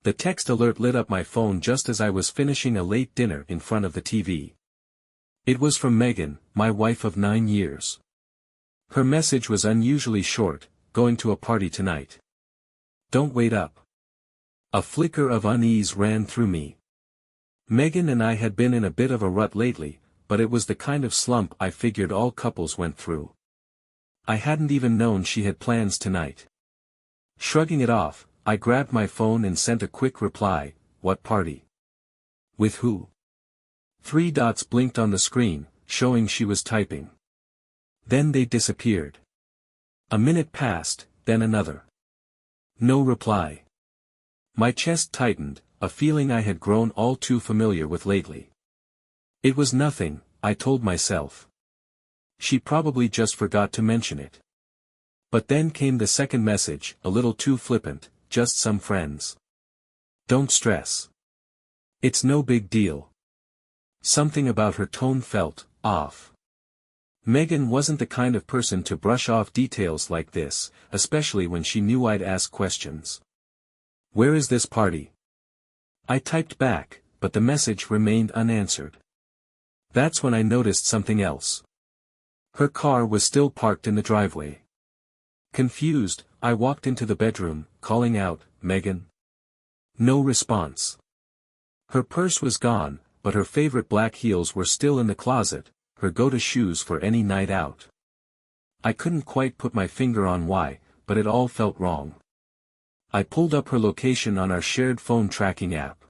The text alert lit up my phone just as I was finishing a late dinner in front of the TV. It was from Megan, my wife of 9 years. Her message was unusually short, going to a party tonight. Don't wait up. A flicker of unease ran through me. Megan and I had been in a bit of a rut lately, but it was the kind of slump I figured all couples went through. I hadn't even known she had plans tonight. Shrugging it off, I grabbed my phone and sent a quick reply, "What party? With who?" 3 dots blinked on the screen, showing she was typing. Then they disappeared. A minute passed, then another. No reply. My chest tightened, a feeling I had grown all too familiar with lately. It was nothing, I told myself. She probably just forgot to mention it. But then came the second message, a little too flippant, "Just some friends. Don't stress. It's no big deal." Something about her tone felt off. Megan wasn't the kind of person to brush off details like this, especially when she knew I'd ask questions. "Where is this party?" I typed back, but the message remained unanswered. That's when I noticed something else. Her car was still parked in the driveway. Confused, I walked into the bedroom, calling out, "Megan?" No response. Her purse was gone, but her favorite black heels were still in the closet, her go-to shoes for any night out. I couldn't quite put my finger on why, but it all felt wrong. I pulled up her location on our shared phone tracking app.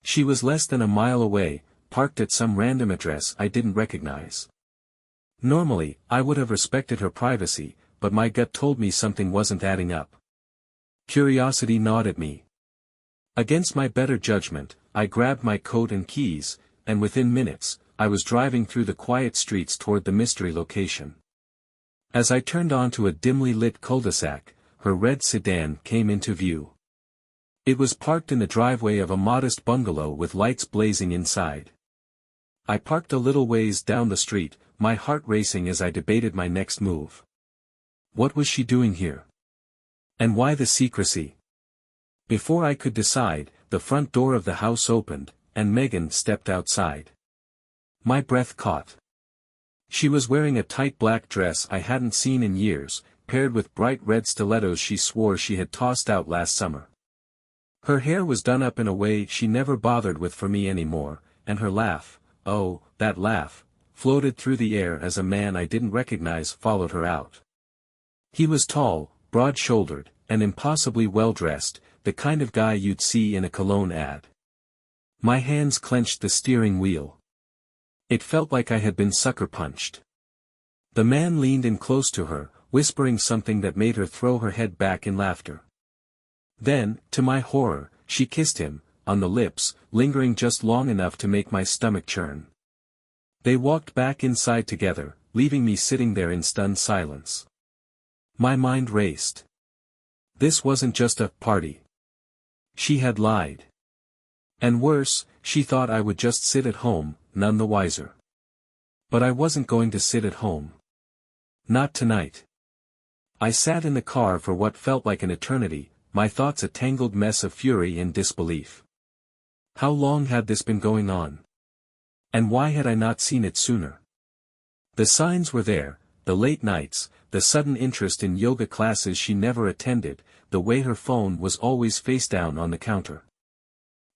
She was less than a mile away, parked at some random address I didn't recognize. Normally, I would have respected her privacy, but my gut told me something wasn't adding up. Curiosity gnawed at me. Against my better judgment, I grabbed my coat and keys, and within minutes, I was driving through the quiet streets toward the mystery location. As I turned onto a dimly lit cul-de-sac, her red sedan came into view. It was parked in the driveway of a modest bungalow with lights blazing inside. I parked a little ways down the street, my heart racing as I debated my next move. What was she doing here? And why the secrecy? Before I could decide, the front door of the house opened, and Megan stepped outside. My breath caught. She was wearing a tight black dress I hadn't seen in years, paired with bright red stilettos she swore she had tossed out last summer. Her hair was done up in a way she never bothered with for me anymore, and her laugh, oh, that laugh, floated through the air as a man I didn't recognize followed her out. He was tall, broad-shouldered, and impossibly well-dressed, the kind of guy you'd see in a cologne ad. My hands clenched the steering wheel. It felt like I had been sucker-punched. The man leaned in close to her, whispering something that made her throw her head back in laughter. Then, to my horror, she kissed him, on the lips, lingering just long enough to make my stomach churn. They walked back inside together, leaving me sitting there in stunned silence. My mind raced. This wasn't just a party. She had lied. And worse, she thought I would just sit at home, none the wiser. But I wasn't going to sit at home. Not tonight. I sat in the car for what felt like an eternity, my thoughts a tangled mess of fury and disbelief. How long had this been going on? And why had I not seen it sooner? The signs were there, the late nights, the sudden interest in yoga classes she never attended, the way her phone was always face down on the counter.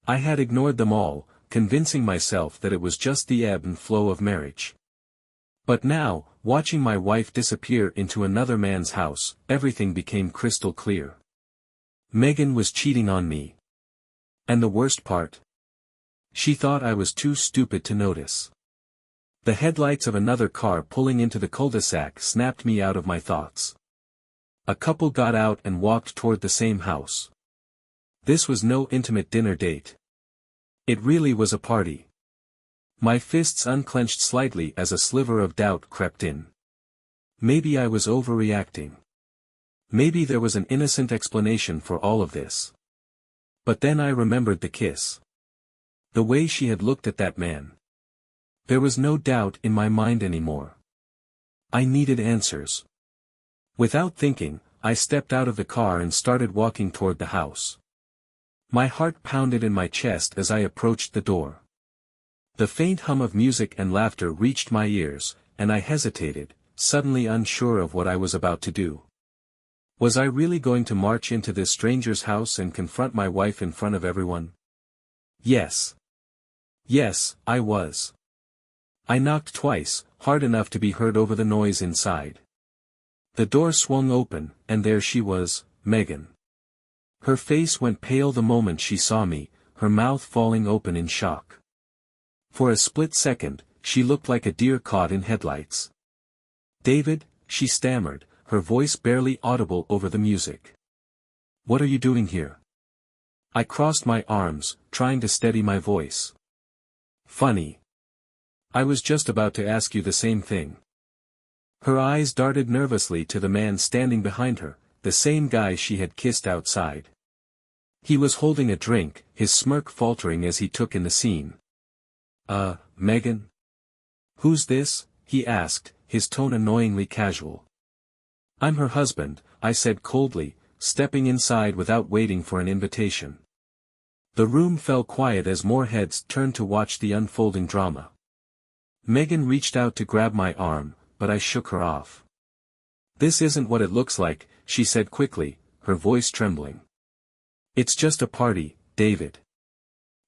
I had ignored them all, convincing myself that it was just the ebb and flow of marriage. But now, watching my wife disappear into another man's house, everything became crystal clear. Megan was cheating on me. And the worst part? She thought I was too stupid to notice. The headlights of another car pulling into the cul-de-sac snapped me out of my thoughts. A couple got out and walked toward the same house. This was no intimate dinner date. It really was a party. My fists unclenched slightly as a sliver of doubt crept in. Maybe I was overreacting. Maybe there was an innocent explanation for all of this. But then I remembered the kiss. The way she had looked at that man. There was no doubt in my mind anymore. I needed answers. Without thinking, I stepped out of the car and started walking toward the house. My heart pounded in my chest as I approached the door. The faint hum of music and laughter reached my ears, and I hesitated, suddenly unsure of what I was about to do. Was I really going to march into this stranger's house and confront my wife in front of everyone? Yes. Yes, I was. I knocked twice, hard enough to be heard over the noise inside. The door swung open, and there she was, Megan. Her face went pale the moment she saw me, her mouth falling open in shock. For a split second, she looked like a deer caught in headlights. "David," she stammered, her voice barely audible over the music. "What are you doing here?" I crossed my arms, trying to steady my voice. "Funny. I was just about to ask you the same thing." Her eyes darted nervously to the man standing behind her, the same guy she had kissed outside. He was holding a drink, his smirk faltering as he took in the scene. Megan? Who's this?" he asked, his tone annoyingly casual. "I'm her husband," I said coldly, stepping inside without waiting for an invitation. The room fell quiet as more heads turned to watch the unfolding drama. Megan reached out to grab my arm, but I shook her off. "This isn't what it looks like," she said quickly, her voice trembling. "It's just a party, David.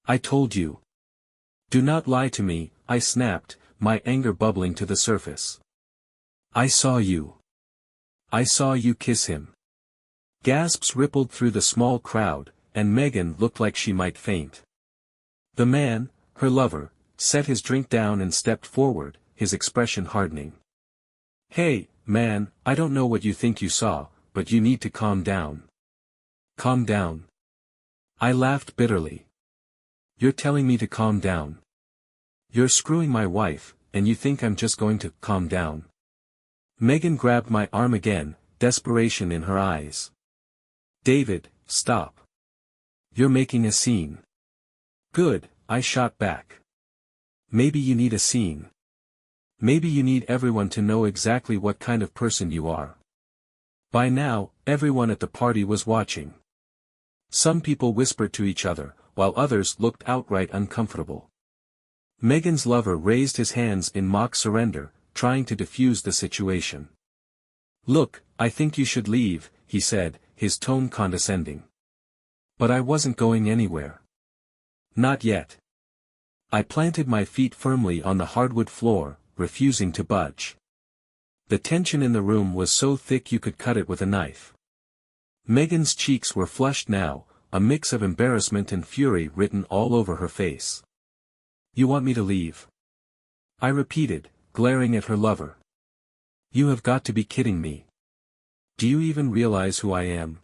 I told you." "Do not lie to me," I snapped, my anger bubbling to the surface. I saw you kiss him." Gasps rippled through the small crowd, and Megan looked like she might faint. The man, her lover, set his drink down and stepped forward, his expression hardening. "Hey, man, I don't know what you think you saw, but you need to calm down." "Calm down?" I laughed bitterly. "You're telling me to calm down? You're screwing my wife, and you think I'm just going to calm down?" Megan grabbed my arm again, desperation in her eyes. "David, stop. You're making a scene." "Good," I shot back. "Maybe you need a scene. Maybe you need everyone to know exactly what kind of person you are." By now, everyone at the party was watching. Some people whispered to each other, while others looked outright uncomfortable. Megan's lover raised his hands in mock surrender, trying to defuse the situation. "Look, I think you should leave," he said, his tone condescending. But I wasn't going anywhere. Not yet. I planted my feet firmly on the hardwood floor, refusing to budge. The tension in the room was so thick you could cut it with a knife. Megan's cheeks were flushed now, a mix of embarrassment and fury written all over her face. "You want me to leave?" I repeated, glaring at her lover. "You have got to be kidding me. Do you even realize who I am?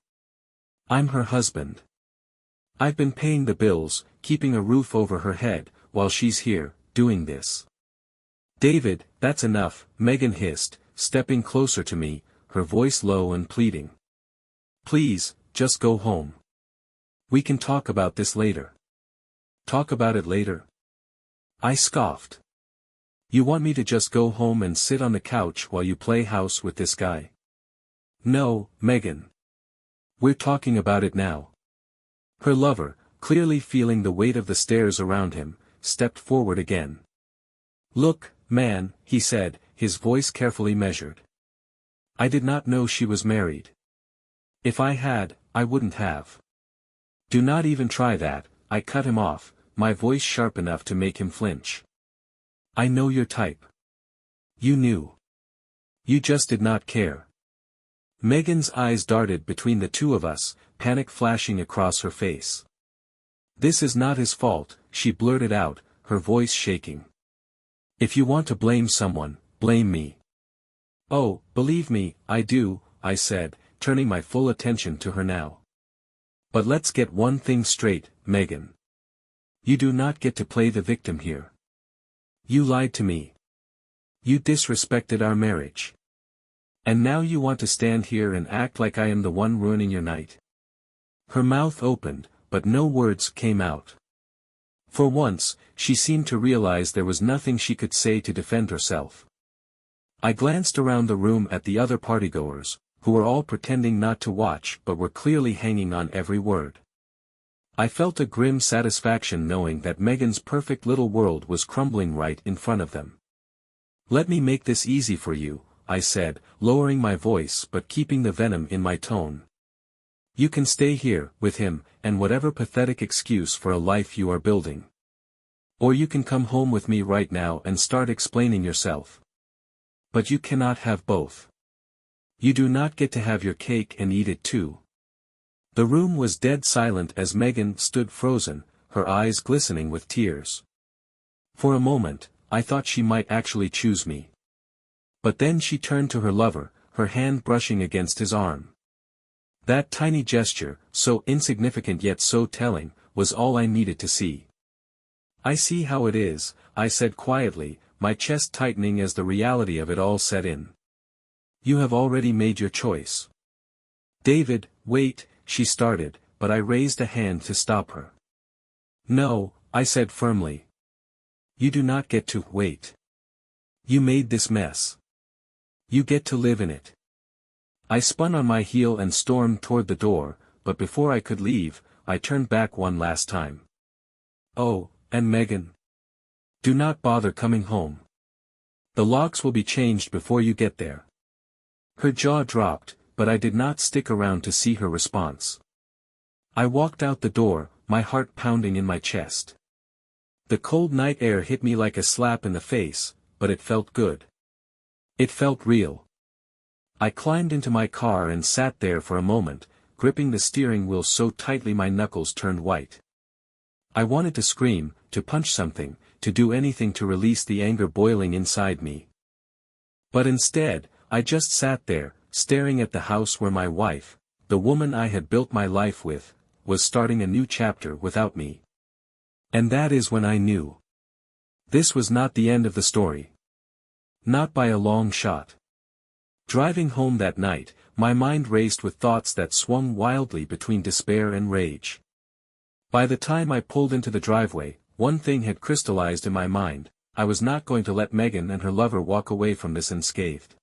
I'm her husband. I've been paying the bills, keeping a roof over her head, while she's here, doing this." "David, that's enough," Megan hissed, stepping closer to me, her voice low and pleading. "Please, just go home. We can talk about this later." "Talk about it later?" I scoffed. "You want me to just go home and sit on the couch while you play house with this guy?" "No, Megan. We're talking about it now." Her lover, clearly feeling the weight of the stares around him, stepped forward again. "Look, man," he said, his voice carefully measured. "I did not know she was married. If I had, I wouldn't have." "Do not even try that," I cut him off, my voice sharp enough to make him flinch. "I know your type. You knew. You just did not care." Megan's eyes darted between the two of us, panic flashing across her face. "This is not his fault," she blurted out, her voice shaking. "If you want to blame someone, blame me." "Oh, believe me, I do," I said, turning my full attention to her now. "But let's get one thing straight, Megan. You do not get to play the victim here. You lied to me. You disrespected our marriage. And now you want to stand here and act like I am the one ruining your night." Her mouth opened, but no words came out. For once, she seemed to realize there was nothing she could say to defend herself. I glanced around the room at the other partygoers, who were all pretending not to watch but were clearly hanging on every word. I felt a grim satisfaction knowing that Megan's perfect little world was crumbling right in front of them. "Let me make this easy for you," I said, lowering my voice but keeping the venom in my tone. "You can stay here, with him, and whatever pathetic excuse for a life you are building. Or you can come home with me right now and start explaining yourself. But you cannot have both. You do not get to have your cake and eat it too." The room was dead silent as Megan stood frozen, her eyes glistening with tears. For a moment, I thought she might actually choose me. But then she turned to her lover, her hand brushing against his arm. That tiny gesture, so insignificant yet so telling, was all I needed to see. "I see how it is," I said quietly, my chest tightening as the reality of it all set in. "You have already made your choice." "David, wait," she started, but I raised a hand to stop her. "No," I said firmly. "You do not get to wait. You made this mess. You get to live in it." I spun on my heel and stormed toward the door, but before I could leave, I turned back one last time. "Oh, and Megan. Do not bother coming home. The locks will be changed before you get there." Her jaw dropped, but I did not stick around to see her response. I walked out the door, my heart pounding in my chest. The cold night air hit me like a slap in the face, but it felt good. It felt real. I climbed into my car and sat there for a moment, gripping the steering wheel so tightly my knuckles turned white. I wanted to scream, to punch something, to do anything to release the anger boiling inside me. But instead, I just sat there, staring at the house where my wife, the woman I had built my life with, was starting a new chapter without me. And that is when I knew. This was not the end of the story. Not by a long shot. Driving home that night, my mind raced with thoughts that swung wildly between despair and rage. By the time I pulled into the driveway, one thing had crystallized in my mind: I was not going to let Megan and her lover walk away from this unscathed.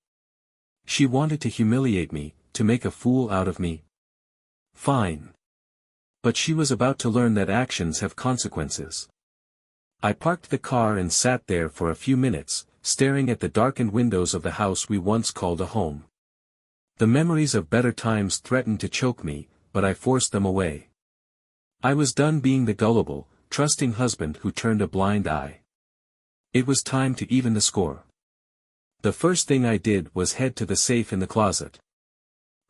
She wanted to humiliate me, to make a fool out of me. Fine. But she was about to learn that actions have consequences. I parked the car and sat there for a few minutes, staring at the darkened windows of the house we once called a home. The memories of better times threatened to choke me, but I forced them away. I was done being the gullible, trusting husband who turned a blind eye. It was time to even the score. The first thing I did was head to the safe in the closet.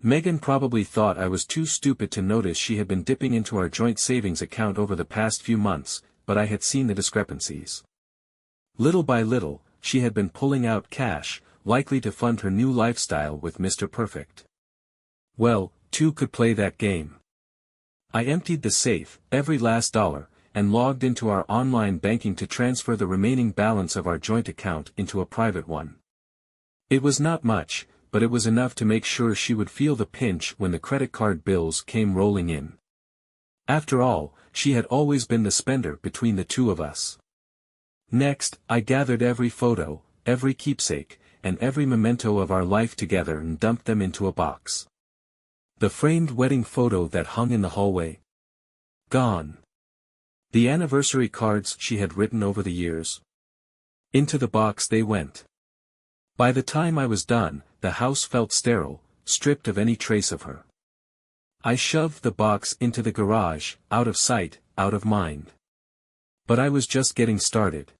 Megan probably thought I was too stupid to notice she had been dipping into our joint savings account over the past few months, but I had seen the discrepancies. Little by little, she had been pulling out cash, likely to fund her new lifestyle with Mr. Perfect. Well, two could play that game. I emptied the safe, every last dollar, and logged into our online banking to transfer the remaining balance of our joint account into a private one. It was not much, but it was enough to make sure she would feel the pinch when the credit card bills came rolling in. After all, she had always been the spender between the two of us. Next, I gathered every photo, every keepsake, and every memento of our life together and dumped them into a box. The framed wedding photo that hung in the hallway. Gone. The anniversary cards she had written over the years. Into the box they went. By the time I was done, the house felt sterile, stripped of any trace of her. I shoved the box into the garage, out of sight, out of mind. But I was just getting started.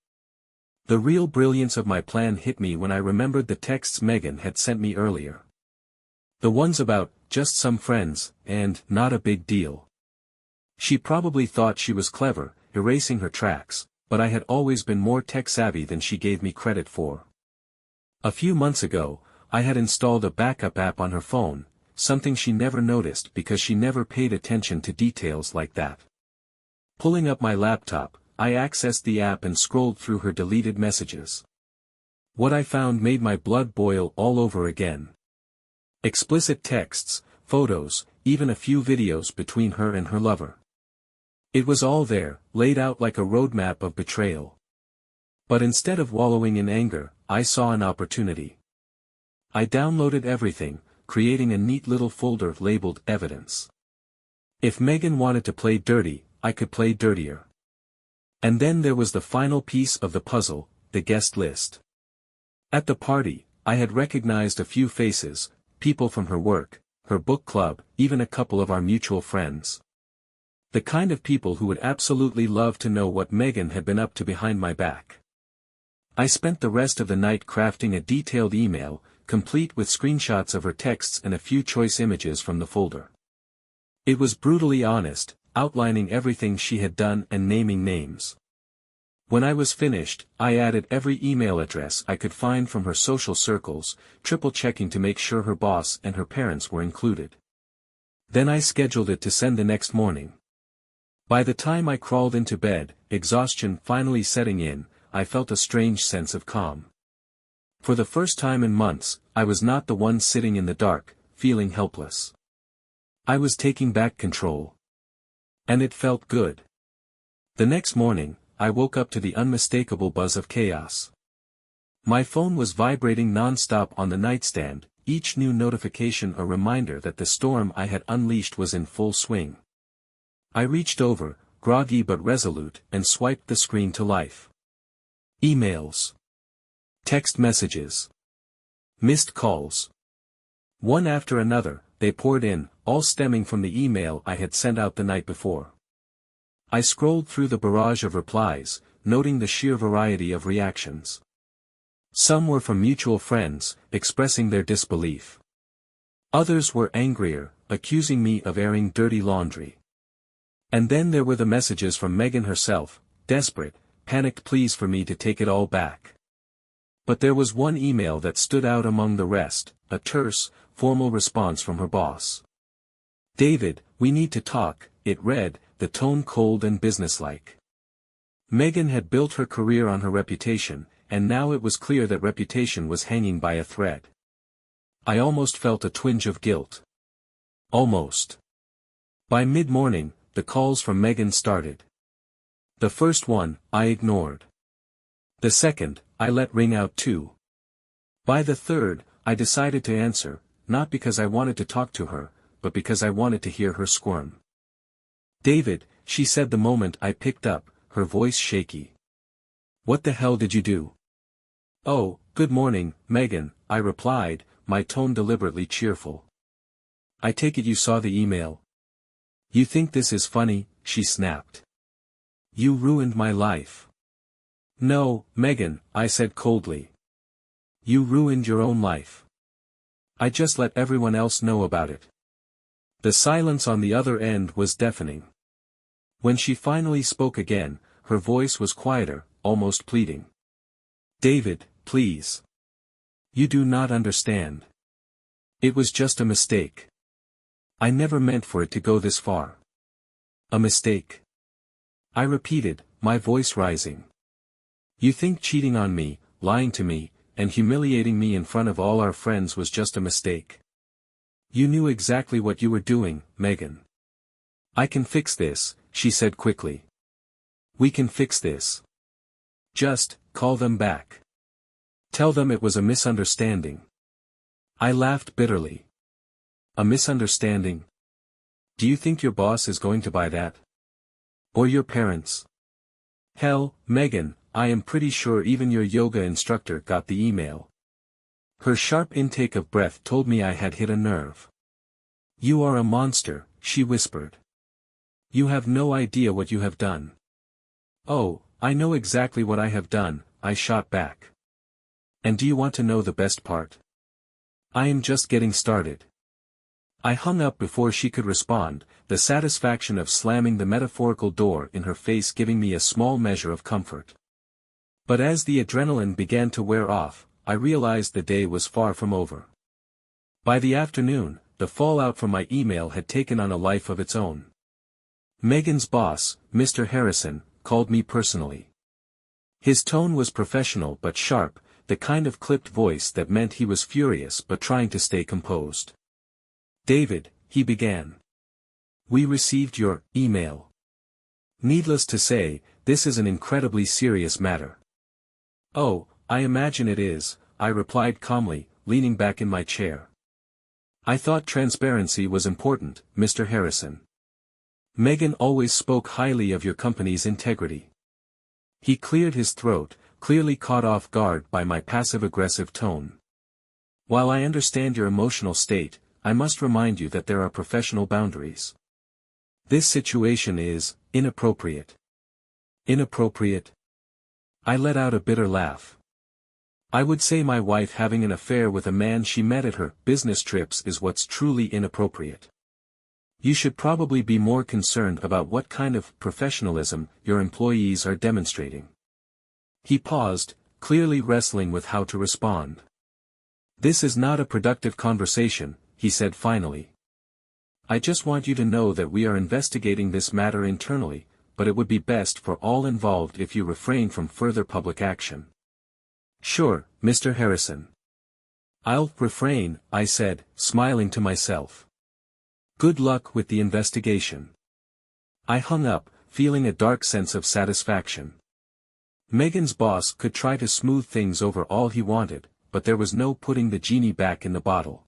The real brilliance of my plan hit me when I remembered the texts Megan had sent me earlier. The ones about, just some friends, and, not a big deal. She probably thought she was clever, erasing her tracks, but I had always been more tech-savvy than she gave me credit for. A few months ago, I had installed a backup app on her phone, something she never noticed because she never paid attention to details like that. Pulling up my laptop, I accessed the app and scrolled through her deleted messages. What I found made my blood boil all over again. Explicit texts, photos, even a few videos between her and her lover. It was all there, laid out like a roadmap of betrayal. But instead of wallowing in anger, I saw an opportunity. I downloaded everything, creating a neat little folder labeled Evidence. If Megan wanted to play dirty, I could play dirtier. And then there was the final piece of the puzzle, the guest list. At the party, I had recognized a few faces, people from her work, her book club, even a couple of our mutual friends. The kind of people who would absolutely love to know what Megan had been up to behind my back. I spent the rest of the night crafting a detailed email, complete with screenshots of her texts and a few choice images from the folder. It was brutally honest, outlining everything she had done and naming names. When I was finished, I added every email address I could find from her social circles, triple-checking to make sure her boss and her parents were included. Then I scheduled it to send the next morning. By the time I crawled into bed, exhaustion finally setting in, I felt a strange sense of calm. For the first time in months, I was not the one sitting in the dark, feeling helpless. I was taking back control. And it felt good. The next morning, I woke up to the unmistakable buzz of chaos. My phone was vibrating non-stop on the nightstand, each new notification a reminder that the storm I had unleashed was in full swing. I reached over, groggy but resolute, and swiped the screen to life. Emails. Text messages. Missed calls. One after another, they poured in, all stemming from the email I had sent out the night before. I scrolled through the barrage of replies, noting the sheer variety of reactions. Some were from mutual friends, expressing their disbelief. Others were angrier, accusing me of airing dirty laundry. And then there were the messages from Megan herself, desperate, panicked pleas for me to take it all back. But there was one email that stood out among the rest, a terse, formal response from her boss. "David, we need to talk," it read, the tone cold and businesslike. Megan had built her career on her reputation, and now it was clear that reputation was hanging by a thread. I almost felt a twinge of guilt. Almost. By mid-morning, the calls from Megan started. The first one, I ignored. The second, I let ring out too. By the third, I decided to answer, not because I wanted to talk to her, but because I wanted to hear her squirm. "David," she said the moment I picked up, her voice shaky. "What the hell did you do?" "Oh, good morning, Megan," I replied, my tone deliberately cheerful. "I take it you saw the email." "You think this is funny?" she snapped. "You ruined my life." "No, Megan," I said coldly. "You ruined your own life. I just let everyone else know about it." The silence on the other end was deafening. When she finally spoke again, her voice was quieter, almost pleading. "David, please. You do not understand. It was just a mistake. I never meant for it to go this far." "A mistake?" I repeated, my voice rising. "You think cheating on me, lying to me, and humiliating me in front of all our friends was just a mistake? You knew exactly what you were doing, Megan." "I can fix this," she said quickly. "We can fix this. Just, call them back. Tell them it was a misunderstanding." I laughed bitterly. "A misunderstanding? Do you think your boss is going to buy that? Or your parents? Hell, Megan, I am pretty sure even your yoga instructor got the email." Her sharp intake of breath told me I had hit a nerve. "You are a monster," she whispered. "You have no idea what you have done." "Oh, I know exactly what I have done," I shot back. "And do you want to know the best part? I am just getting started." I hung up before she could respond, the satisfaction of slamming the metaphorical door in her face giving me a small measure of comfort. But as the adrenaline began to wear off, I realized the day was far from over. By the afternoon, the fallout from my email had taken on a life of its own. Megan's boss, Mr. Harrison, called me personally. His tone was professional but sharp, the kind of clipped voice that meant he was furious but trying to stay composed. "David," he began. "We received your email. Needless to say, this is an incredibly serious matter." "Oh, I imagine it is," I replied calmly, leaning back in my chair. "I thought transparency was important, Mr. Harrison." Megan always spoke highly of your company's integrity. He cleared his throat, clearly caught off guard by my passive-aggressive tone. While I understand your emotional state, I must remind you that there are professional boundaries. This situation is inappropriate. Inappropriate? I let out a bitter laugh. I would say my wife having an affair with a man she met at her business trips is what's truly inappropriate. You should probably be more concerned about what kind of professionalism your employees are demonstrating. He paused, clearly wrestling with how to respond. This is not a productive conversation, he said finally. I just want you to know that we are investigating this matter internally, but it would be best for all involved if you refrain from further public action. Sure, Mr. Harrison. I'll refrain, I said, smiling to myself. Good luck with the investigation. I hung up, feeling a dark sense of satisfaction. Megan's boss could try to smooth things over all he wanted, but there was no putting the genie back in the bottle.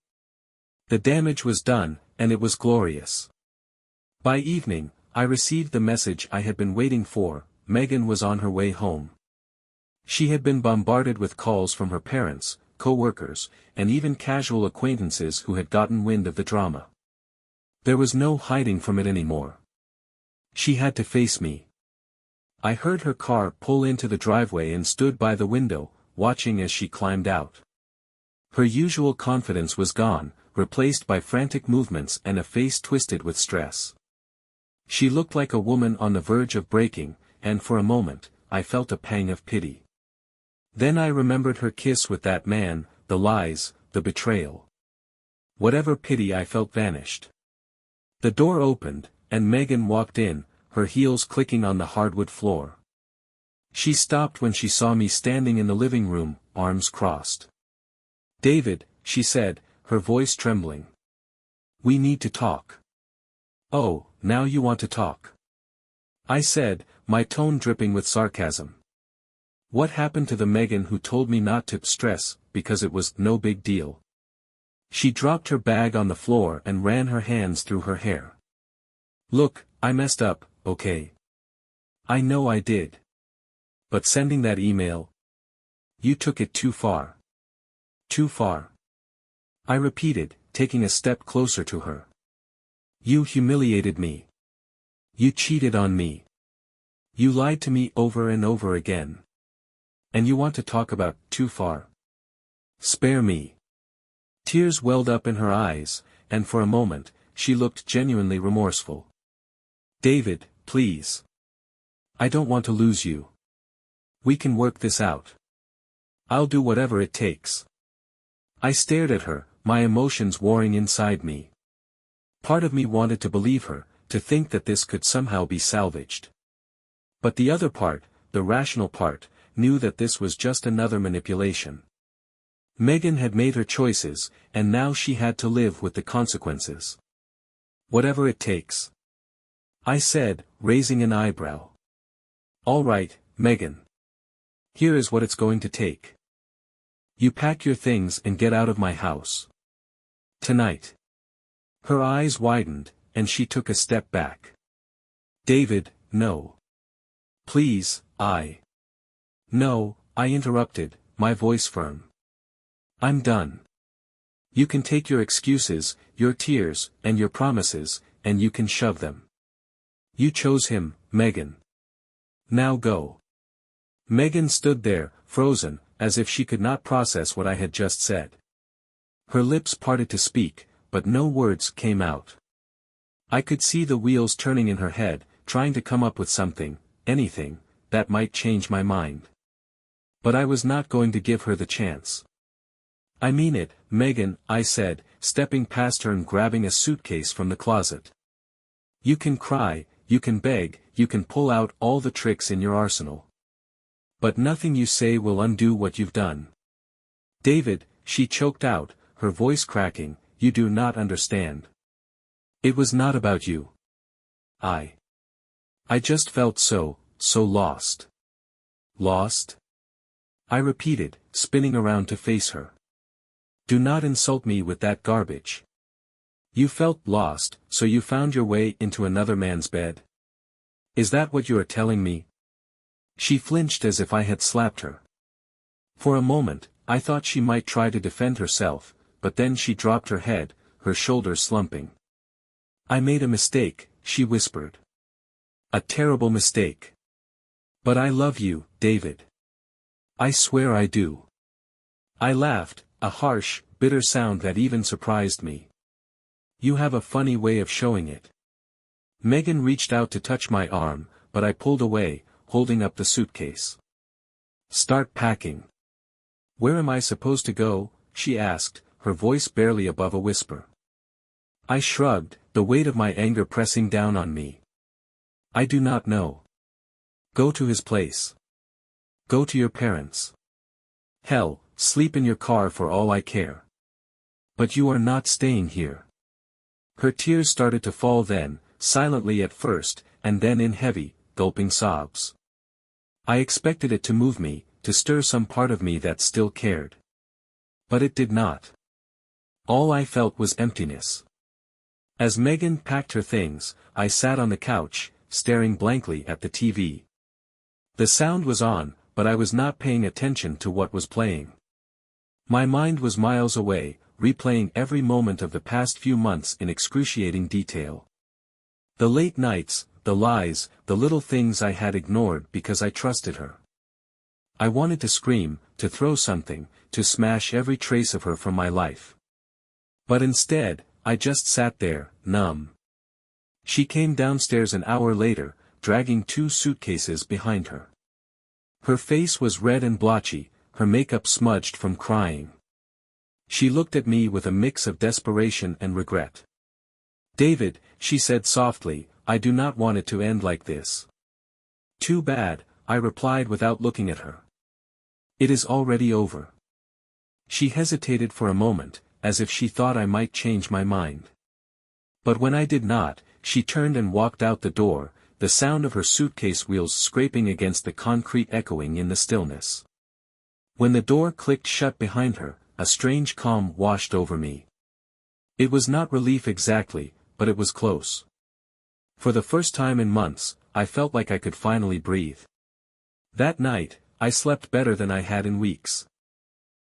The damage was done, and it was glorious. By evening, I received the message I had been waiting for. Megan was on her way home. She had been bombarded with calls from her parents, co-workers, and even casual acquaintances who had gotten wind of the drama. There was no hiding from it anymore. She had to face me. I heard her car pull into the driveway and stood by the window, watching as she climbed out. Her usual confidence was gone, replaced by frantic movements and a face twisted with stress. She looked like a woman on the verge of breaking, and for a moment, I felt a pang of pity. Then I remembered her kiss with that man, the lies, the betrayal. Whatever pity I felt vanished. The door opened, and Megan walked in, her heels clicking on the hardwood floor. She stopped when she saw me standing in the living room, arms crossed. David, she said, her voice trembling. We need to talk. Oh, now you want to talk. I said, my tone dripping with sarcasm. What happened to the Megan who told me not to stress, because it was no big deal? She dropped her bag on the floor and ran her hands through her hair. Look, I messed up, okay? I know I did. But sending that email? You took it too far. Too far. I repeated, taking a step closer to her. You humiliated me. You cheated on me. You lied to me over and over again. And you want to talk about too far? Spare me. Tears welled up in her eyes, and for a moment, she looked genuinely remorseful. David, please. I don't want to lose you. We can work this out. I'll do whatever it takes. I stared at her, my emotions warring inside me. Part of me wanted to believe her, to think that this could somehow be salvaged. But the other part, the rational part, knew that this was just another manipulation. Megan had made her choices, and now she had to live with the consequences. Whatever it takes. I said, raising an eyebrow. All right, Megan. Here is what it's going to take. You pack your things and get out of my house. Tonight. Her eyes widened, and she took a step back. David, no. Please, No, I interrupted, my voice firm. I'm done. You can take your excuses, your tears, and your promises, and you can shove them. You chose him, Megan. Now go. Megan stood there, frozen, as if she could not process what I had just said. Her lips parted to speak, but no words came out. I could see the wheels turning in her head, trying to come up with something, anything, that might change my mind. But I was not going to give her the chance. I mean it, Megan, I said, stepping past her and grabbing a suitcase from the closet. You can cry, you can beg, you can pull out all the tricks in your arsenal. But nothing you say will undo what you've done. David, she choked out, her voice cracking, you do not understand. It was not about you. I just felt so lost. Lost? I repeated, spinning around to face her. Do not insult me with that garbage. You felt lost, so you found your way into another man's bed? Is that what you are telling me? She flinched as if I had slapped her. For a moment, I thought she might try to defend herself, but then she dropped her head, her shoulders slumping. I made a mistake, she whispered. A terrible mistake. But I love you, David. I swear I do. I laughed, a harsh, bitter sound that even surprised me. You have a funny way of showing it. Megan reached out to touch my arm, but I pulled away, holding up the suitcase. Start packing. Where am I supposed to go? She asked, her voice barely above a whisper. I shrugged, the weight of my anger pressing down on me. I do not know. Go to his place. Go to your parents. Hell, sleep in your car for all I care. But you are not staying here. Her tears started to fall then, silently at first, and then in heavy, gulping sobs. I expected it to move me, to stir some part of me that still cared. But it did not. All I felt was emptiness. As Megan packed her things, I sat on the couch, staring blankly at the TV. The sound was on, but I was not paying attention to what was playing. My mind was miles away, replaying every moment of the past few months in excruciating detail. The late nights, the lies, the little things I had ignored because I trusted her. I wanted to scream, to throw something, to smash every trace of her from my life. But instead, I just sat there, numb. She came downstairs an hour later, dragging 2 suitcases behind her. Her face was red and blotchy, her makeup smudged from crying. She looked at me with a mix of desperation and regret. David, she said softly, I do not want it to end like this. Too bad, I replied without looking at her. It is already over. She hesitated for a moment, as if she thought I might change my mind. But when I did not, she turned and walked out the door, the sound of her suitcase wheels scraping against the concrete echoing in the stillness. When the door clicked shut behind her, a strange calm washed over me. It was not relief exactly, but it was close. For the first time in months, I felt like I could finally breathe. That night, I slept better than I had in weeks.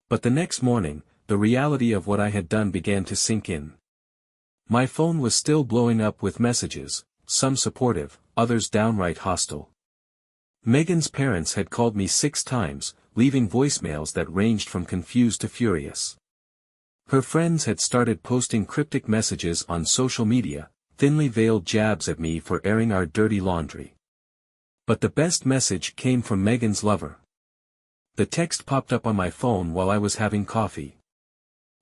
But the next morning, the reality of what I had done began to sink in. My phone was still blowing up with messages, some supportive, others downright hostile. Megan's parents had called me 6 times, leaving voicemails that ranged from confused to furious. Her friends had started posting cryptic messages on social media, thinly veiled jabs at me for airing our dirty laundry. But the best message came from Megan's lover. The text popped up on my phone while I was having coffee.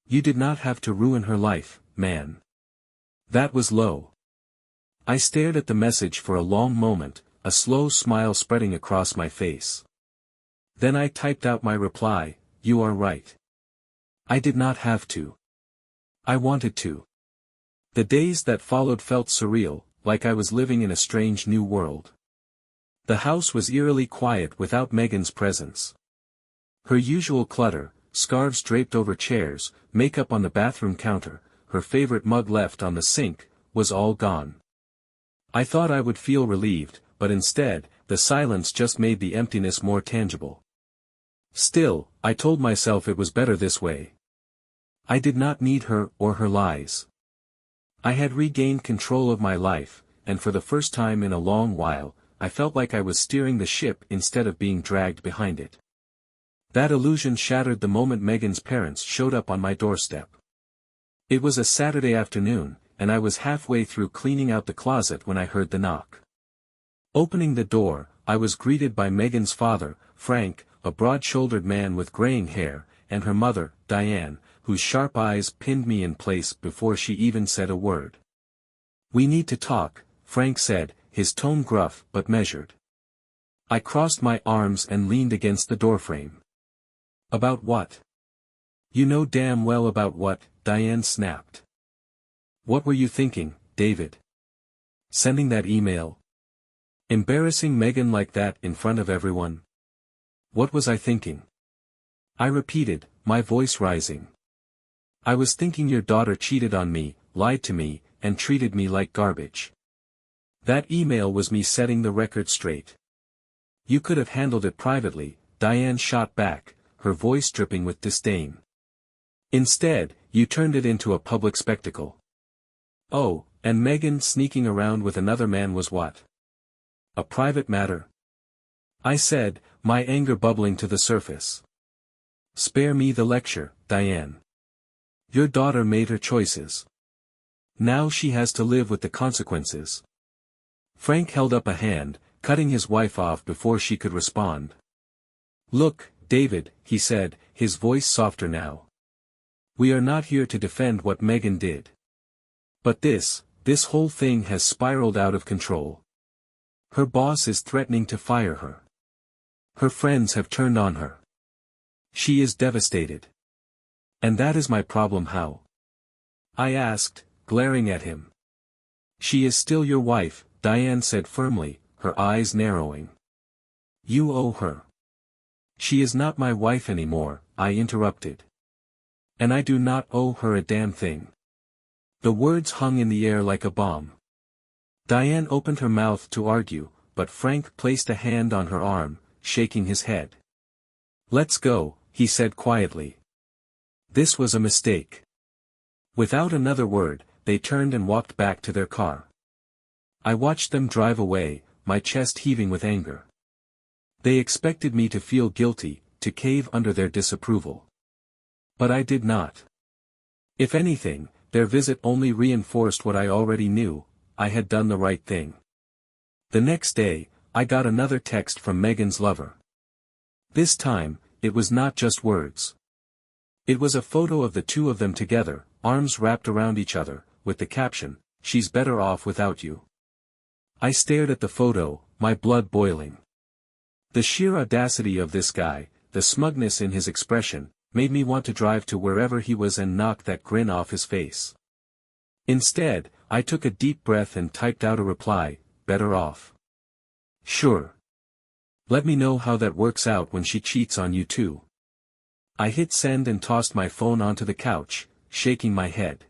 You did not have to ruin her life, man. That was low. I stared at the message for a long moment, a slow smile spreading across my face. Then I typed out my reply, you are right. I did not have to. I wanted to. The days that followed felt surreal, like I was living in a strange new world. The house was eerily quiet without Megan's presence. Her usual clutter, scarves draped over chairs, makeup on the bathroom counter, her favorite mug left on the sink, was all gone. I thought I would feel relieved, but instead, the silence just made the emptiness more tangible. Still, I told myself it was better this way. I did not need her or her lies. I had regained control of my life, and for the first time in a long while, I felt like I was steering the ship instead of being dragged behind it. That illusion shattered the moment Megan's parents showed up on my doorstep. It was a Saturday afternoon, and I was halfway through cleaning out the closet when I heard the knock. Opening the door, I was greeted by Megan's father, Frank, a broad-shouldered man with graying hair, and her mother, Diane, whose sharp eyes pinned me in place before she even said a word. We need to talk, Frank said, his tone gruff but measured. I crossed my arms and leaned against the doorframe. About what? You know damn well about what, Diane snapped. What were you thinking, David? Sending that email? Embarrassing Megan like that in front of everyone? What was I thinking? I repeated, my voice rising. I was thinking your daughter cheated on me, lied to me, and treated me like garbage. That email was me setting the record straight. You could have handled it privately, Diane shot back, her voice dripping with disdain. Instead, you turned it into a public spectacle. Oh, and Megan sneaking around with another man was what? A private matter? I said, my anger bubbling to the surface. Spare me the lecture, Diane. Your daughter made her choices. Now she has to live with the consequences. Frank held up a hand, cutting his wife off before she could respond. Look, David, he said, his voice softer now. We are not here to defend what Megan did. But this whole thing has spiraled out of control. Her boss is threatening to fire her. Her friends have turned on her. She is devastated. And that is my problem. How? I asked, glaring at him. She is still your wife, Diane said firmly, her eyes narrowing. You owe her. She is not my wife anymore, I interrupted. And I do not owe her a damn thing. The words hung in the air like a bomb. Diane opened her mouth to argue, but Frank placed a hand on her arm, shaking his head. Let's go, he said quietly. This was a mistake. Without another word, they turned and walked back to their car. I watched them drive away, my chest heaving with anger. They expected me to feel guilty, to cave under their disapproval. But I did not. If anything, their visit only reinforced what I already knew, I had done the right thing. The next day, I got another text from Megan's lover. This time, it was not just words. It was a photo of the two of them together, arms wrapped around each other, with the caption, "She's better off without you." I stared at the photo, my blood boiling. The sheer audacity of this guy, the smugness in his expression, made me want to drive to wherever he was and knock that grin off his face. Instead, I took a deep breath and typed out a reply, better off. Sure. Let me know how that works out when she cheats on you too. I hit send and tossed my phone onto the couch, shaking my head.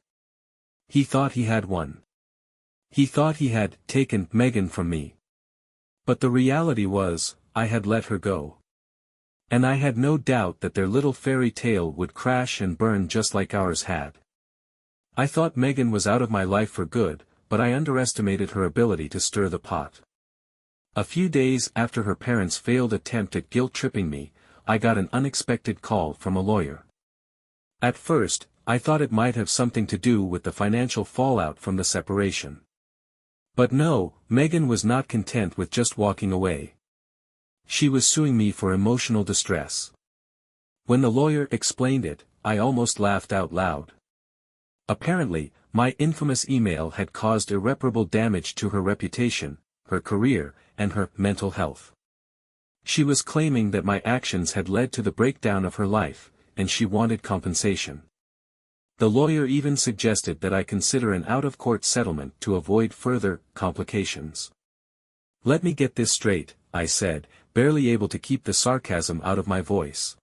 He thought he had won. He thought he had taken Megan from me. But the reality was, I had let her go. And I had no doubt that their little fairy tale would crash and burn just like ours had. I thought Megan was out of my life for good, but I underestimated her ability to stir the pot. A few days after her parents' failed attempt at guilt-tripping me, I got an unexpected call from a lawyer. At first, I thought it might have something to do with the financial fallout from the separation. But no, Megan was not content with just walking away. She was suing me for emotional distress. When the lawyer explained it, I almost laughed out loud. Apparently, my infamous email had caused irreparable damage to her reputation, her career, and her mental health. She was claiming that my actions had led to the breakdown of her life, and she wanted compensation. The lawyer even suggested that I consider an out-of-court settlement to avoid further complications. Let me get this straight, I said, barely able to keep the sarcasm out of my voice.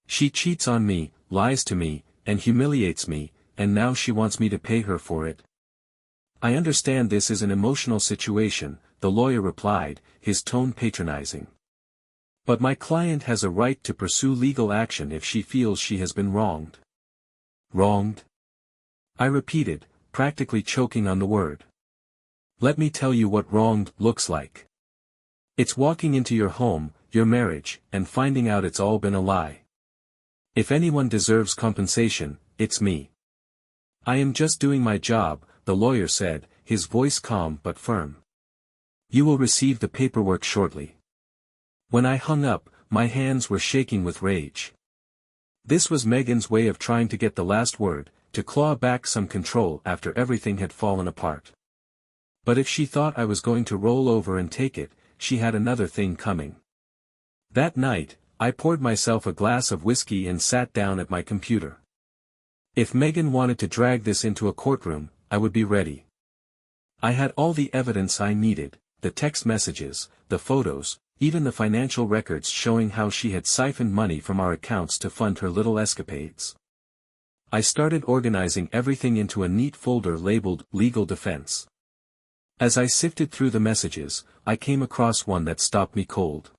She cheats on me, lies to me, and humiliates me, and now she wants me to pay her for it. I understand this is an emotional situation, the lawyer replied, his tone patronizing. But my client has a right to pursue legal action if she feels she has been wronged. Wronged? I repeated, practically choking on the word. Let me tell you what wronged looks like. It's walking into your home, your marriage, and finding out it's all been a lie. If anyone deserves compensation, it's me. I am just doing my job, the lawyer said, his voice calm but firm. You will receive the paperwork shortly. When I hung up, my hands were shaking with rage. This was Megan's way of trying to get the last word, to claw back some control after everything had fallen apart. But if she thought I was going to roll over and take it, she had another thing coming. That night, I poured myself a glass of whiskey and sat down at my computer. If Megan wanted to drag this into a courtroom, I would be ready. I had all the evidence I needed, the text messages, the photos, even the financial records showing how she had siphoned money from our accounts to fund her little escapades. I started organizing everything into a neat folder labeled Legal Defense. As I sifted through the messages, I came across one that stopped me cold.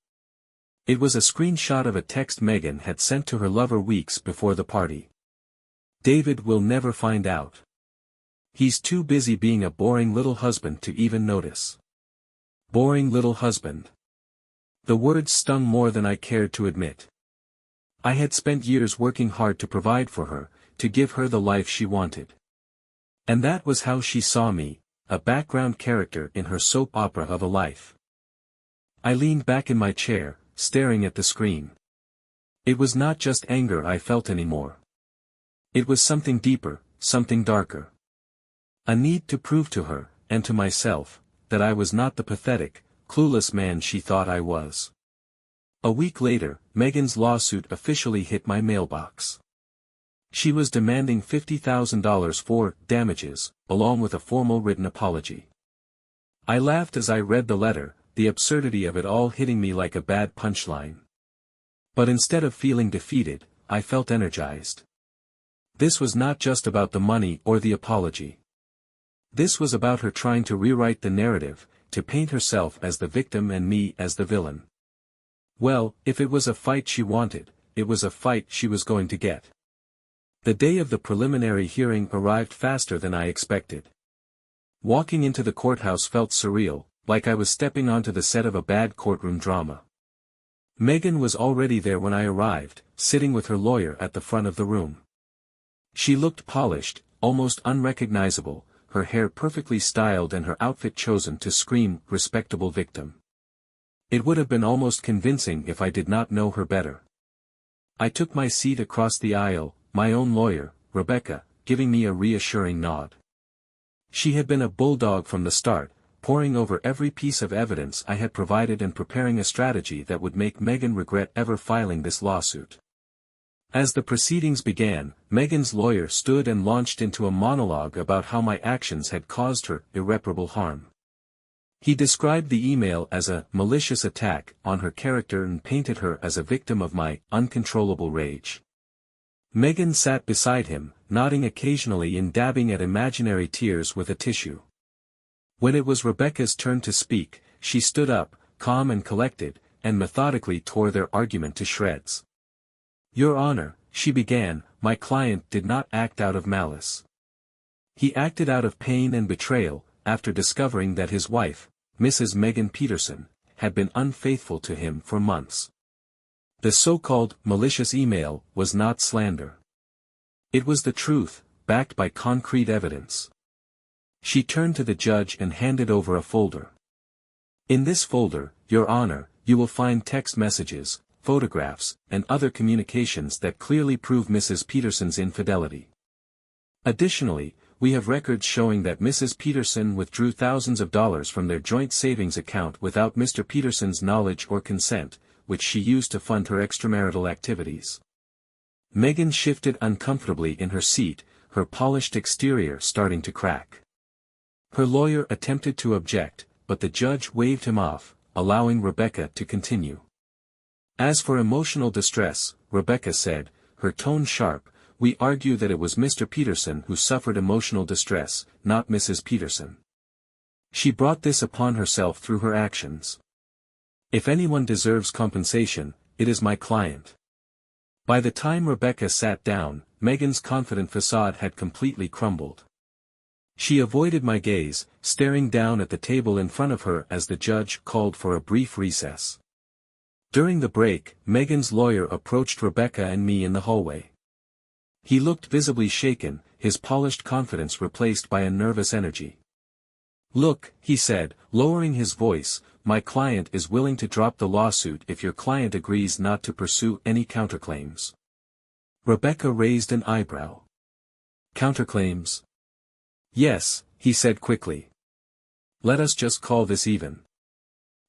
It was a screenshot of a text Megan had sent to her lover weeks before the party. "David will never find out. He's too busy being a boring little husband to even notice." Boring little husband. The words stung more than I cared to admit. I had spent years working hard to provide for her, to give her the life she wanted. And that was how she saw me, a background character in her soap opera of a life. I leaned back in my chair, staring at the screen. It was not just anger I felt anymore. It was something deeper, something darker. A need to prove to her, and to myself, that I was not the pathetic, clueless man she thought I was. A week later, Megan's lawsuit officially hit my mailbox. She was demanding $50,000 for damages, along with a formal written apology. I laughed as I read the letter, the absurdity of it all hitting me like a bad punchline. But instead of feeling defeated, I felt energized. This was not just about the money or the apology. This was about her trying to rewrite the narrative, to paint herself as the victim and me as the villain. Well, if it was a fight she wanted, it was a fight she was going to get. The day of the preliminary hearing arrived faster than I expected. Walking into the courthouse felt surreal, like I was stepping onto the set of a bad courtroom drama. Megan was already there when I arrived, sitting with her lawyer at the front of the room. She looked polished, almost unrecognizable, her hair perfectly styled and her outfit chosen to scream, respectable victim. It would have been almost convincing if I did not know her better. I took my seat across the aisle, my own lawyer, Rebecca, giving me a reassuring nod. She had been a bulldog from the start, poring over every piece of evidence I had provided and preparing a strategy that would make Megan regret ever filing this lawsuit. As the proceedings began, Megan's lawyer stood and launched into a monologue about how my actions had caused her irreparable harm. He described the email as a malicious attack on her character and painted her as a victim of my uncontrollable rage. Megan sat beside him, nodding occasionally and dabbing at imaginary tears with a tissue. When it was Rebecca's turn to speak, she stood up, calm and collected, and methodically tore their argument to shreds. "Your Honor," she began, "my client did not act out of malice. He acted out of pain and betrayal, after discovering that his wife, Mrs. Megan Peterson, had been unfaithful to him for months. The so-called malicious email was not slander. It was the truth, backed by concrete evidence." She turned to the judge and handed over a folder. "In this folder, Your Honor, you will find text messages, photographs, and other communications that clearly prove Mrs. Peterson's infidelity. Additionally, we have records showing that Mrs. Peterson withdrew thousands of dollars from their joint savings account without Mr. Peterson's knowledge or consent, which she used to fund her extramarital activities." Megan shifted uncomfortably in her seat, her polished exterior starting to crack. Her lawyer attempted to object, but the judge waved him off, allowing Rebecca to continue. "As for emotional distress," Rebecca said, her tone sharp, "we argue that it was Mr. Peterson who suffered emotional distress, not Mrs. Peterson. She brought this upon herself through her actions. If anyone deserves compensation, it is my client." By the time Rebecca sat down, Megan's confident facade had completely crumbled. She avoided my gaze, staring down at the table in front of her as the judge called for a brief recess. During the break, Megan's lawyer approached Rebecca and me in the hallway. He looked visibly shaken, his polished confidence replaced by a nervous energy. "Look," he said, lowering his voice, "my client is willing to drop the lawsuit if your client agrees not to pursue any counterclaims." Rebecca raised an eyebrow. "Counterclaims?" "Yes," he said quickly. "Let us just call this even.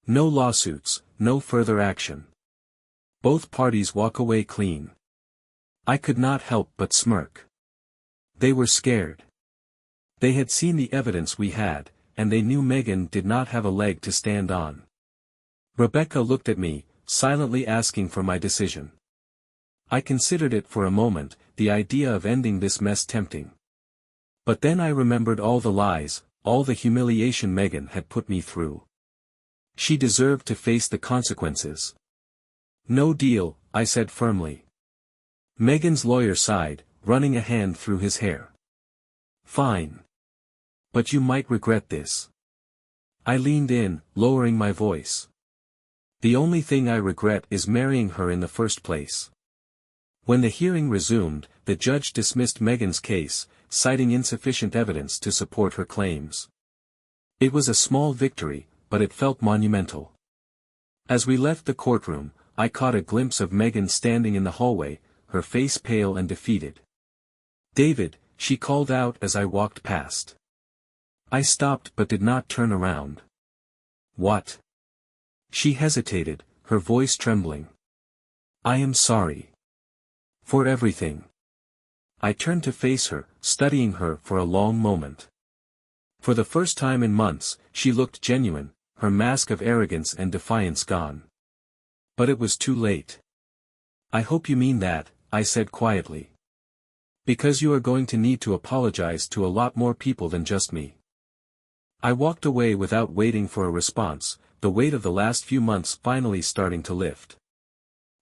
No lawsuits, no further action. Both parties walk away clean." I could not help but smirk. They were scared. They had seen the evidence we had, and they knew Megan did not have a leg to stand on. Rebecca looked at me, silently asking for my decision. I considered it for a moment, the idea of ending this mess tempting. But then I remembered all the lies, all the humiliation Megan had put me through. She deserved to face the consequences. No deal, I said firmly. Megan's lawyer sighed, running a hand through his hair. Fine. But you might regret this. I leaned in, lowering my voice. The only thing I regret is marrying her in the first place. When the hearing resumed, the judge dismissed Megan's case, citing insufficient evidence to support her claims. It was a small victory, but it felt monumental. As we left the courtroom, I caught a glimpse of Megan standing in the hallway, her face pale and defeated. "David," she called out as I walked past. I stopped but did not turn around. "What?" She hesitated, her voice trembling. "I am sorry. For everything." I turned to face her, studying her for a long moment. For the first time in months, she looked genuine, her mask of arrogance and defiance gone. But it was too late. "I hope you mean that," I said quietly. "Because you are going to need to apologize to a lot more people than just me." I walked away without waiting for a response, the weight of the last few months finally starting to lift.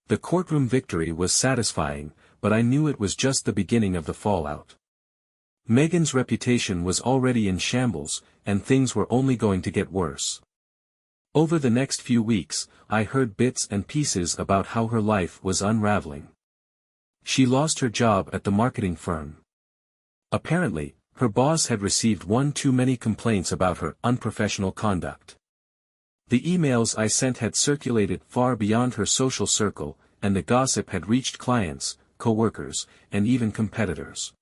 The courtroom victory was satisfying, but I knew it was just the beginning of the fallout. Megan's reputation was already in shambles, and things were only going to get worse. Over the next few weeks, I heard bits and pieces about how her life was unraveling. She lost her job at the marketing firm. Apparently, her boss had received one too many complaints about her unprofessional conduct. The emails I sent had circulated far beyond her social circle, and the gossip had reached clients, co-workers, and even competitors.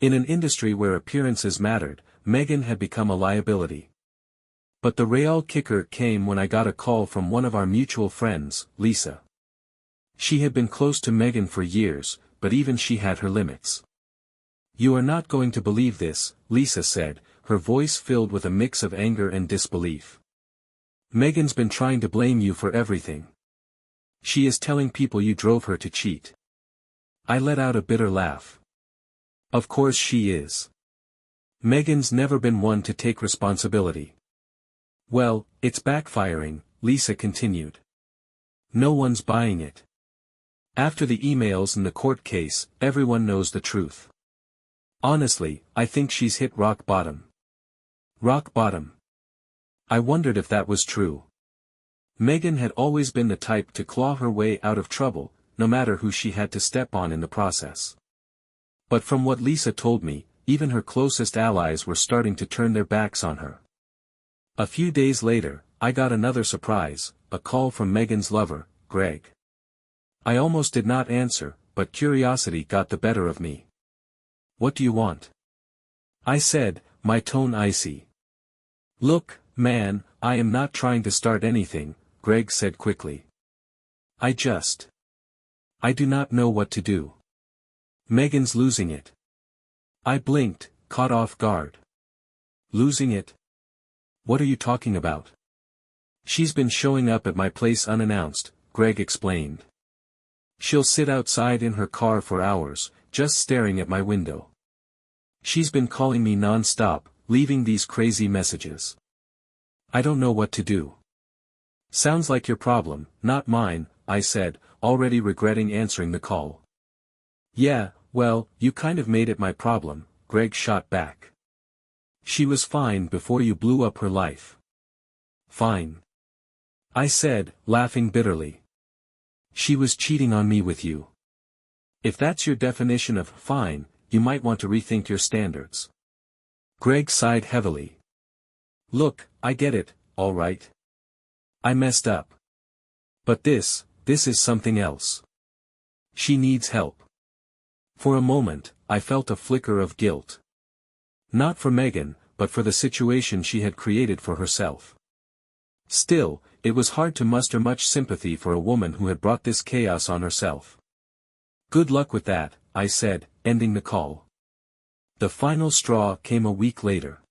In an industry where appearances mattered, Megan had become a liability. But the real kicker came when I got a call from one of our mutual friends, Lisa. She had been close to Megan for years, but even she had her limits. "You are not going to believe this," Lisa said, her voice filled with a mix of anger and disbelief. "Megan's been trying to blame you for everything. She is telling people you drove her to cheat." I let out a bitter laugh. "Of course she is. Megan's never been one to take responsibility." "Well, it's backfiring," Lisa continued. "No one's buying it. After the emails and the court case, everyone knows the truth. Honestly, I think she's hit rock bottom." Rock bottom. I wondered if that was true. Megan had always been the type to claw her way out of trouble, no matter who she had to step on in the process. But from what Lisa told me, even her closest allies were starting to turn their backs on her. A few days later, I got another surprise, a call from Megan's lover, Greg. I almost did not answer, but curiosity got the better of me. "What do you want?" I said, my tone icy. "Look, man, I am not trying to start anything," Greg said quickly. I do not know what to do. Megan's losing it." I blinked, caught off guard. "Losing it? What are you talking about?" "She's been showing up at my place unannounced," Greg explained. "She'll sit outside in her car for hours, just staring at my window. She's been calling me non-stop, leaving these crazy messages. I don't know what to do." "Sounds like your problem, not mine," I said, already regretting answering the call. "Yeah, well, you kind of made it my problem," Greg shot back. "She was fine before you blew up her life." "Fine?" I said, laughing bitterly. "She was cheating on me with you. If that's your definition of fine, you might want to rethink your standards." Greg sighed heavily. "Look, I get it, all right. I messed up. But this is something else. She needs help." For a moment, I felt a flicker of guilt. Not for Megan, but for the situation she had created for herself. Still, it was hard to muster much sympathy for a woman who had brought this chaos on herself. "Good luck with that," I said, ending the call. The final straw came a week later.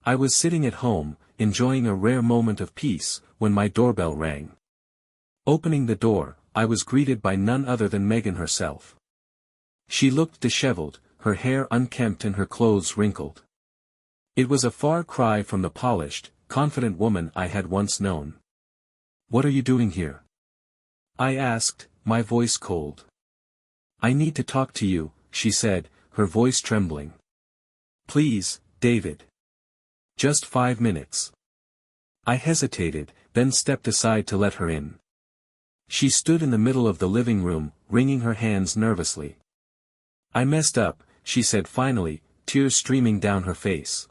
I was sitting at home, enjoying a rare moment of peace, when my doorbell rang. Opening the door, I was greeted by none other than Megan herself. She looked disheveled, her hair unkempt and her clothes wrinkled. It was a far cry from the polished, confident woman I had once known. "What are you doing here?" I asked, my voice cold. "I need to talk to you," she said, her voice trembling. "Please, David. Just 5 minutes." I hesitated, then stepped aside to let her in. She stood in the middle of the living room, wringing her hands nervously. "I messed up," she said finally, tears streaming down her face.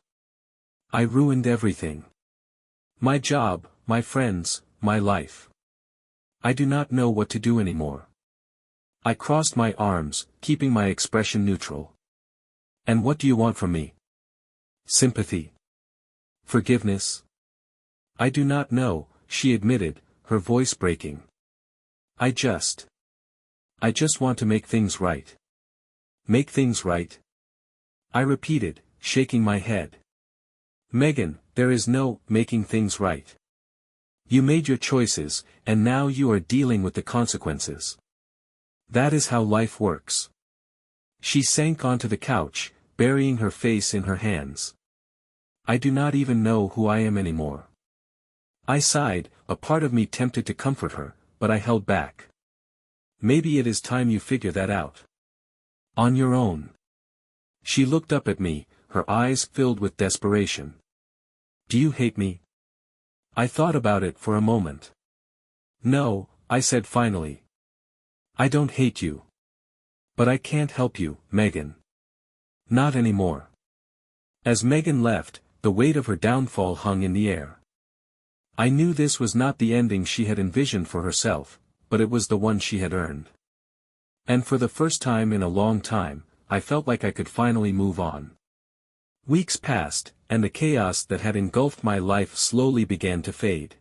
"I ruined everything. My job, my friends, my life. I do not know what to do anymore." I crossed my arms, keeping my expression neutral. "And what do you want from me? Sympathy? Forgiveness?" "I do not know," she admitted, her voice breaking. I just want to make things right." "Make things right?" I repeated, shaking my head. "Megan, there is no making things right. You made your choices, and now you are dealing with the consequences. That is how life works." She sank onto the couch, burying her face in her hands. "I do not even know who I am anymore." I sighed, a part of me tempted to comfort her, but I held back. "Maybe it is time you figure that out. On your own." She looked up at me, her eyes filled with desperation. "Do you hate me?" I thought about it for a moment. "No," I said finally. "I don't hate you. But I can't help you, Megan. Not anymore." As Megan left, the weight of her downfall hung in the air. I knew this was not the ending she had envisioned for herself, but it was the one she had earned. And for the first time in a long time, I felt like I could finally move on. Weeks passed, and the chaos that had engulfed my life slowly began to fade.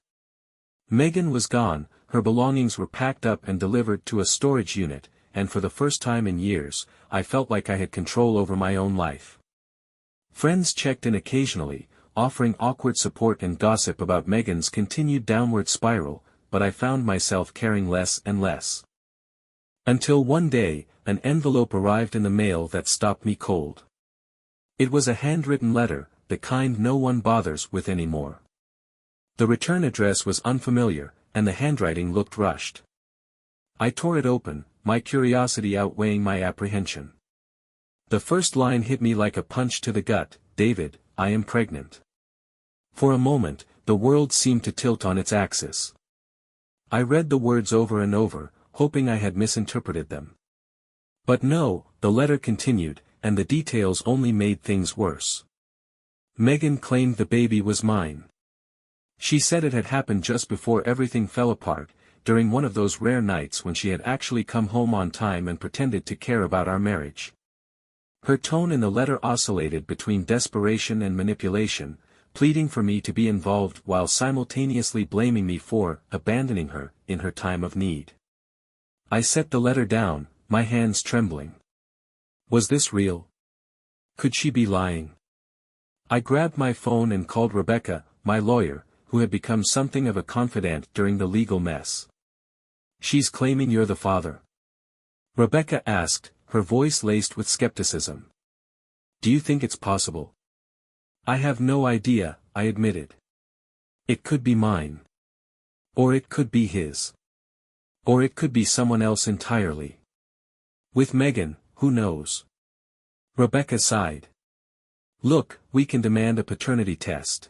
Megan was gone, her belongings were packed up and delivered to a storage unit, and for the first time in years, I felt like I had control over my own life. Friends checked in occasionally, offering awkward support and gossip about Megan's continued downward spiral, but I found myself caring less and less. Until one day, an envelope arrived in the mail that stopped me cold. It was a handwritten letter, the kind no one bothers with anymore. The return address was unfamiliar, and the handwriting looked rushed. I tore it open, my curiosity outweighing my apprehension. The first line hit me like a punch to the gut: "David, I am pregnant." For a moment, the world seemed to tilt on its axis. I read the words over and over, hoping I had misinterpreted them. But no, the letter continued, and the details only made things worse. Megan claimed the baby was mine. She said it had happened just before everything fell apart, during one of those rare nights when she had actually come home on time and pretended to care about our marriage. Her tone in the letter oscillated between desperation and manipulation, pleading for me to be involved while simultaneously blaming me for abandoning her in her time of need. I set the letter down, my hands trembling. Was this real? Could she be lying? I grabbed my phone and called Rebecca, my lawyer, who had become something of a confidant during the legal mess. "She's claiming you're the father?" Rebecca asked, her voice laced with skepticism. "Do you think it's possible?" "I have no idea," I admitted. "It could be mine. Or it could be his. Or it could be someone else entirely. With Megan, who knows?" Rebecca sighed. "Look, we can demand a paternity test.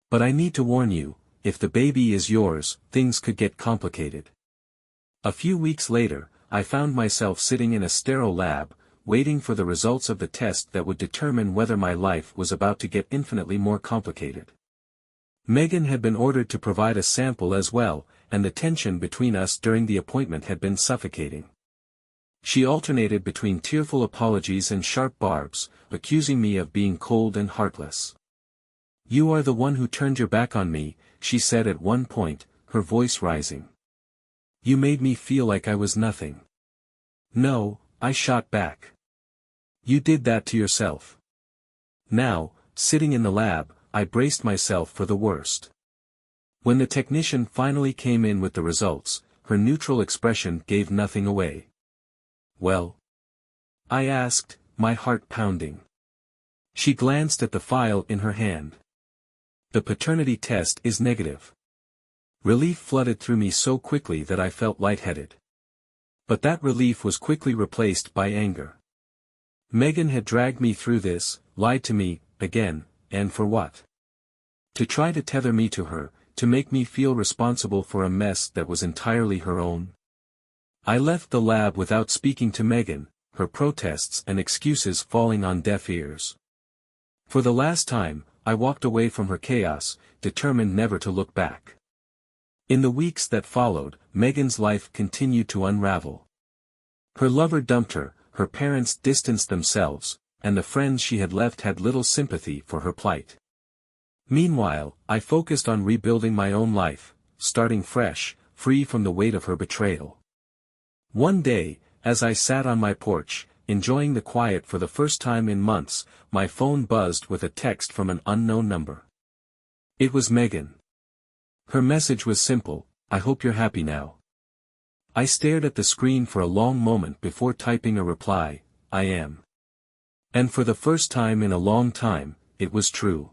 But I need to warn you, if the baby is yours, things could get complicated." A few weeks later, I found myself sitting in a sterile lab, waiting for the results of the test that would determine whether my life was about to get infinitely more complicated. Megan had been ordered to provide a sample as well, and the tension between us during the appointment had been suffocating. She alternated between tearful apologies and sharp barbs, accusing me of being cold and heartless. "You are the one who turned your back on me," she said at one point, her voice rising. "You made me feel like I was nothing." "No," I shot back. "You did that to yourself." Now, sitting in the lab, I braced myself for the worst. When the technician finally came in with the results, her neutral expression gave nothing away. "Well?" I asked, my heart pounding. She glanced at the file in her hand. The paternity test is negative. Relief flooded through me so quickly that I felt lightheaded. But that relief was quickly replaced by anger. Megan had dragged me through this, lied to me, again, and for what? To try to tether me to her, to make me feel responsible for a mess that was entirely her own. I left the lab without speaking to Megan, her protests and excuses falling on deaf ears. For the last time, I walked away from her chaos, determined never to look back. In the weeks that followed, Megan's life continued to unravel. Her lover dumped her, her parents distanced themselves, and the friends she had left had little sympathy for her plight. Meanwhile, I focused on rebuilding my own life, starting fresh, free from the weight of her betrayal. One day, as I sat on my porch, enjoying the quiet for the first time in months, my phone buzzed with a text from an unknown number. It was Megan. Her message was simple, "I hope you're happy now." I stared at the screen for a long moment before typing a reply, "I am." And for the first time in a long time, it was true.